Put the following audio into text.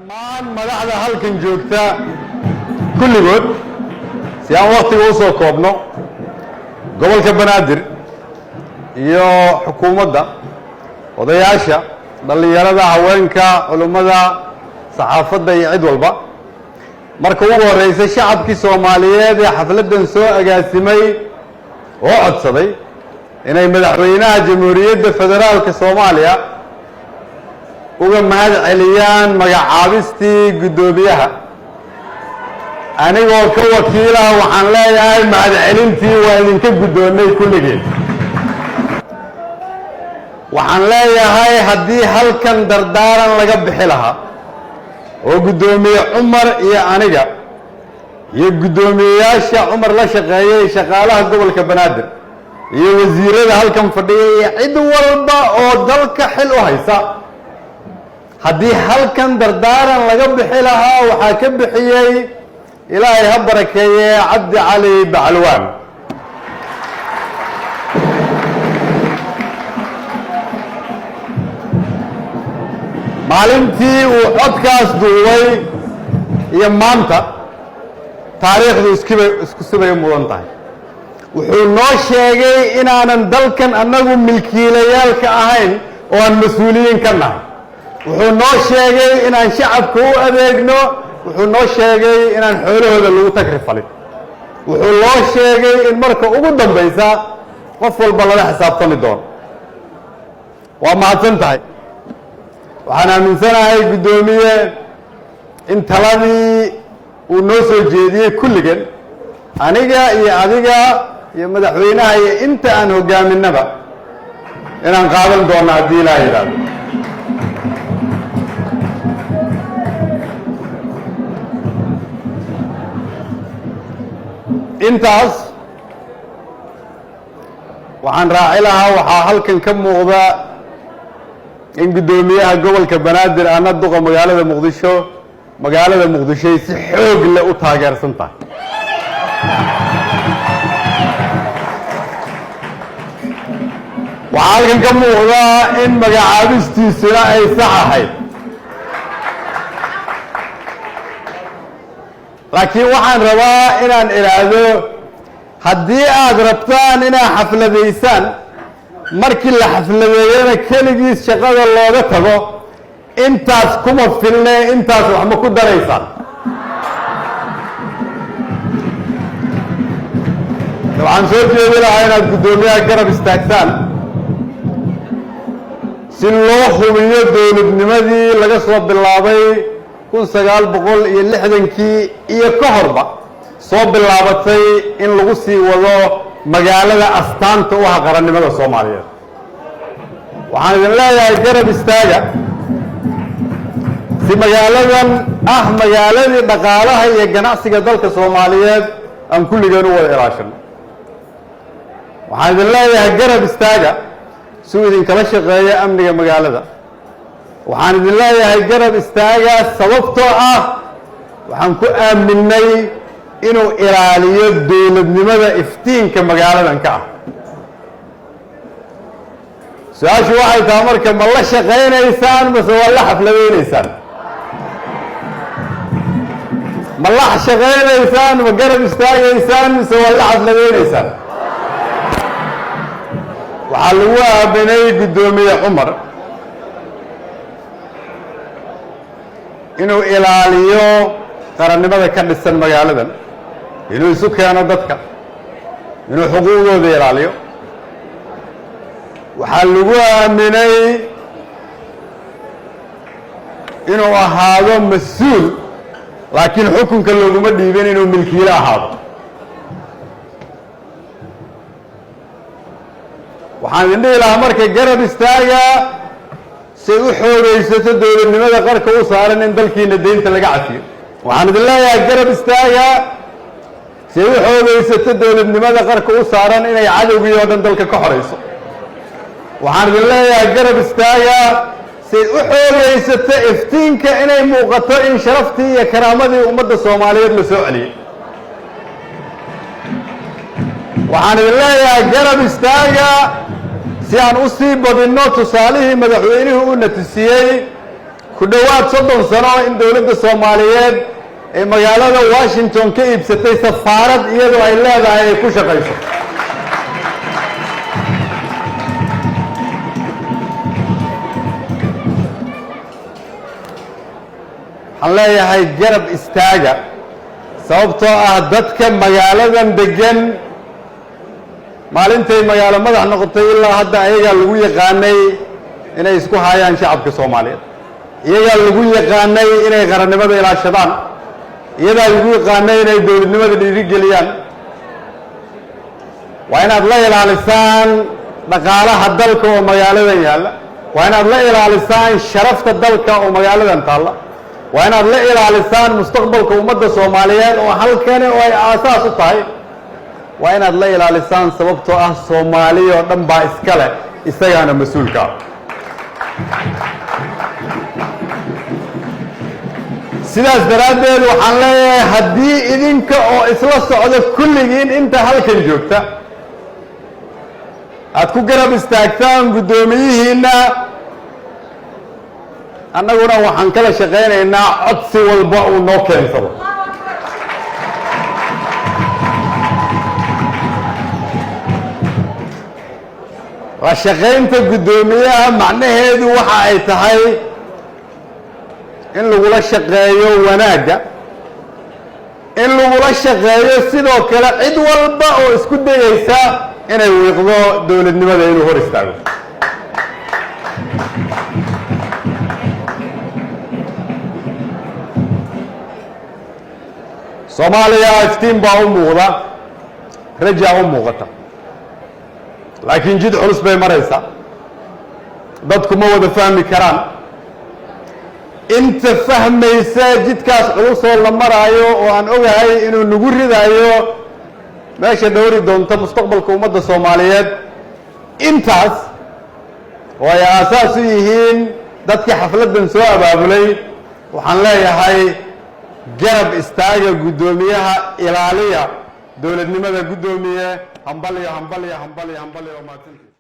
dhammaan madaxda halkan joogta kulligood si aan wakhtiga u soo koobno gobolka banaadir iyo xukuumadda odayaasha dhallinyarada haweenka culummada saxaafadda iyo cid walba marka ugu horeysa shacabkii Soomaaliyeed ee xafladan soo agaasimay oo codsaday inay madaxweynaha jamhuuriyadda federaalka Soomaaliya uga mahad celiyaan magacaabistii gudoomiyaha anigoo ka wakiilaha waxaan leeyahay mahad celintii waa idinka gudoonay kulligeed waxaan leeyahay haddii halkan dardaaran laga bixi lahaa oo gudoomiye Cumar iyo aniga iyo gudoomiyaasha Cumar la shaqeeyay shaqaalaha gobolka Banaadir iyo wasiirada halkan fadhiya cid walba oo dalka xil u haysa haddii halkan dardaaran laga bixi lahaa waxaa ka bixiyay ilaahay ha barakeeye Cabdi Cali Bacalwaan maalintii uu codkaas duubay iyo maanta taariikhdu isku sibay mudan tahay wuxuu noo sheegay inaanan dalkan annagu milkiilayaal ka ahayn oo aan mas'uuliyiin ka nahay wuxuu noo sheegay inaan shacabka u adeegno wuxuu noo sheegay inaan xoolahooda lagu tagrifalin wuxuu noo sheegay in marka ugu dambaysa qof walba lala xisaabtami doono waa mahadsan tahay waxaan aaminsanahay gudoomiye in taladii uu noo soo jeediyey kulligan aniga iyo adiga iyo madaxweynaha iyo inta aan hogaaminaba inaan qaadan doono haddii ilaahay yidhaahdo intaas waxaan raaci lahaa waxaa halkan ka muuqda in gudoomiyaha gobolka Banaadir ana duqa magaalada Muqdisho si xoog leh u taageersan tahay waxaa halkan ka muuqda in magacaabistiisuna ay sax ahayd laakiin waxaan rabaa inaan iraahdo haddii aad rabtaan inaad xafladaysaan markii la xafladeeyana keligiis shaqada looga tago intaas kuma filne intaas wax ma ku daraysaan waxaan soo jeedi lahaa inaad gudoomiyaha garab istaagtaan si loo hubiyo dowladnimadii laga soo bilaabay 1960kii iyo ka horba soo bilaabatay in lagu sii wado magaalada astaanta u ah qarannimada Soomaaliyeed waxaan idin leeyahay garab istaaga si magaaladan magaaladii dhaqaalaha iyo ganacsiga dalka Soomaaliyeed aan kulligeenu wada ilaashano waxaan idin leeyahay garab istaaga si uu idin kala shaqeeyo amniga magaalada waxaan idin leeyahay garab istaaga sababtoo ah waxaan ku aaminay inuu ilaaliyo dowladnimada iftiinka magaaladan ka ah su-aashu waxay tahay marka ma la shaqaynaysaan mase waa la xafladaynaysaan ma la shaqaynaysaan ma garab istaagaysaan mise waa la xafladaynaysaan waxaa lagu aaminay gudoomiye Cumar inuu ilaaliyo qarannimada ka dhisan magaaladan inuu isu keeno dadka inuu xuquuqdooda ilaaliyo waxaa lagu aaminay inuu ahaado mas'uul laakiin xukunka looguma dhiibin inuu milkiile ahaado waxaan idin dhihi lahaa marka garab istaaga say u xoogaysato dowladnimada qarka u saaran in dalkiina deynta laga cafiyo waxaan idin leeyahay garab istaaga say u xoogaysato dowladnimada qarka u saaran inay cadowgii oo dhan dalka ka xorayso waxaan idin leeyahay garab istaaga say u xoogaysato iftiinka inay muuqato in sharaftii iyo karaamadii ummadda Soomaaliyeed la soo celiyay waxaan idin leeyahay garab istaaga si aan u sii badinno tusaalihii madaxweynuhu u natisiyey ku dhowaad 30 sano in dowladda Soomaaliyeed ee magaalada Washington ka iibsatay safaarad iyadoo ay leedahay ay ku shaqayso. waxaan leeyahay garab istaaga sababtoo ah dadka magaaladan degan maalintay magaalo madax noqotay ilaa hadda ayagaa lagu yaqaanay inay isku hayaan shacabka Soomaaliyeed, iyagaa lagu yaqaanay inay qarannimada ilaashadaan, iyagaa lagu yaqaanay inay dowladnimada dhiirigeliyaan. waa inaad la ilaalisaan dhaqaalaha dalka oo magaaladan yaalla, waa inaad la ilaalisaan sharafta dalka oo magaaladan taalla, waa inaad la ilaalisaan mustaqbalka ummadda Soomaaliyeed oo halkani oo ay aasaas u tahay, waa inaad la ilaalisaan sababtoo ah Soomaaliya oo dhan baa iska leh isagaana mas-uulka ah. sidaas daraaddeed waxaan leeyahay haddii idinka oo isla socda kulligiin inta halkan joogta aad ku garab istaagtaan guddoomiyihiinna, annaguna waxaan kala shaqaynaynaa codsi walba uu noo keensado. la shaqaynta guddoomiyaha macnaheedu waxa ay tahay in lagula shaqeeyo wanaagga, in lagula shaqeeyo sidoo kale cid walba oo isku dayaysa inay wiiqdo dowladnimada inuu hor istaago. Soomaaliya iftiin baa u muuqda, rajaa u muuqata, laakiin jid culus bay maraysaa. dadku ma wada fahmi karaan. inta fahmaysa jidkaas culus oo la maraayo oo aan ogahay inuu nagu ridaayo meesha dhowri doonta mustaqbalka ummadda Soomaaliyeed, intaas oo ay aasaas u yihiin dadkii xafladdan soo abaabulay, waxaan leeyahay garab istaaga guddoomiyaha, ilaaliya dowladnimada guddoomiye. hambaliyo hambaliyo hambaliyo hambaliyo.